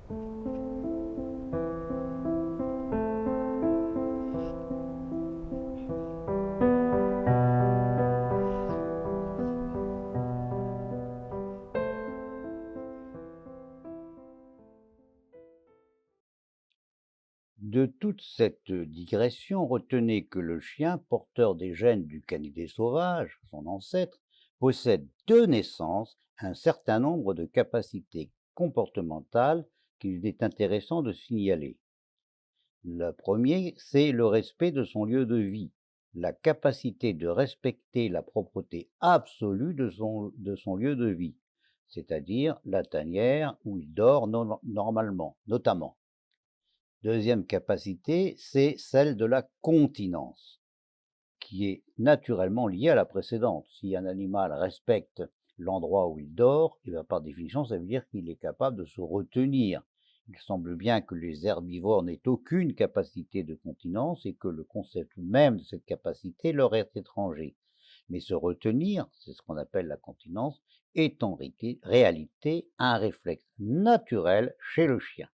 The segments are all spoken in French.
De toute cette digression, retenez que le chien, porteur des gènes du canidé sauvage, son ancêtre, possède de naissance un certain nombre de capacités comportementales qu'il est intéressant de signaler. Le premier, c'est le respect de son lieu de vie, la capacité de respecter la propreté absolue de son lieu de vie, c'est-à-dire la tanière où il dort normalement, notamment. Deuxième capacité, c'est celle de la continence, qui est naturellement liée à la précédente. Si un animal respecte l'endroit où il dort, et bien par définition, ça veut dire qu'il est capable de se retenir. Il semble bien que les herbivores n'aient aucune capacité de continence et que le concept même de cette capacité leur est étranger. Mais se retenir, c'est ce qu'on appelle la continence, est en réalité un réflexe naturel chez le chien.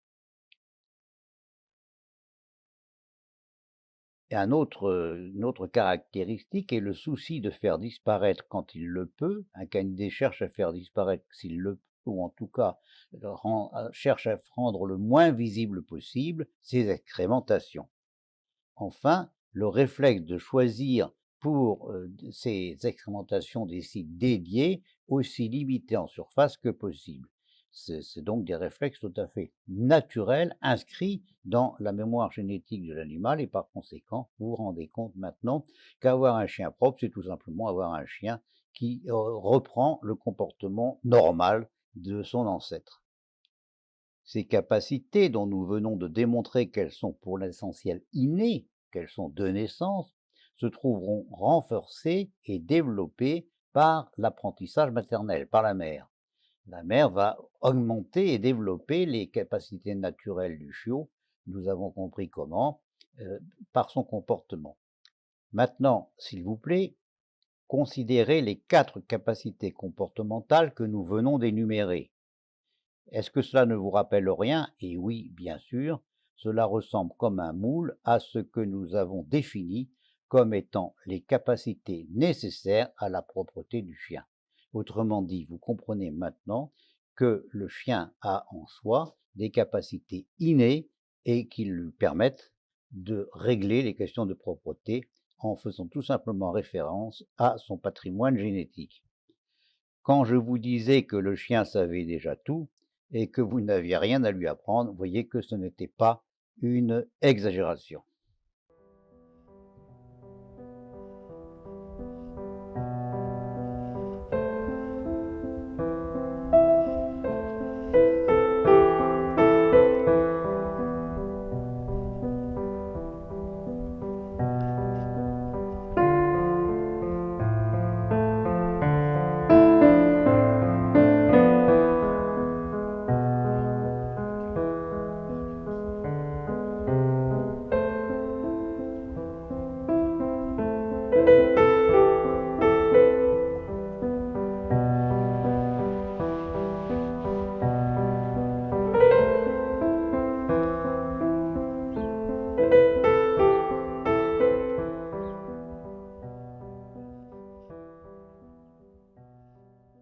Et une autre caractéristique est le souci de faire disparaître quand il le peut. Un canidé cherche à faire disparaître s'il le peut, ou en tout cas cherche à rendre le moins visible possible ses excrémentations. Enfin, le réflexe de choisir pour ces excrémentations des sites dédiés, aussi limités en surface que possible. C'est donc des réflexes tout à fait naturels, inscrits dans la mémoire génétique de l'animal, et par conséquent, vous vous rendez compte maintenant qu'avoir un chien propre, c'est tout simplement avoir un chien qui reprend le comportement normal de son ancêtre. Ces capacités dont nous venons de démontrer qu'elles sont pour l'essentiel innées, qu'elles sont de naissance, se trouveront renforcées et développées par l'apprentissage maternel, par la mère. La mère va augmenter et développer les capacités naturelles du chiot, nous avons compris comment, par son comportement. Maintenant, s'il vous plaît, considérez les 4 capacités comportementales que nous venons d'énumérer. Est-ce que cela ne vous rappelle rien? Et oui, bien sûr, cela ressemble comme un moule à ce que nous avons défini comme étant les capacités nécessaires à la propreté du chien. Autrement dit, vous comprenez maintenant que le chien a en soi des capacités innées et qui lui permettent de régler les questions de propreté en faisant tout simplement référence à son patrimoine génétique. Quand je vous disais que le chien savait déjà tout et que vous n'aviez rien à lui apprendre, voyez que ce n'était pas une exagération.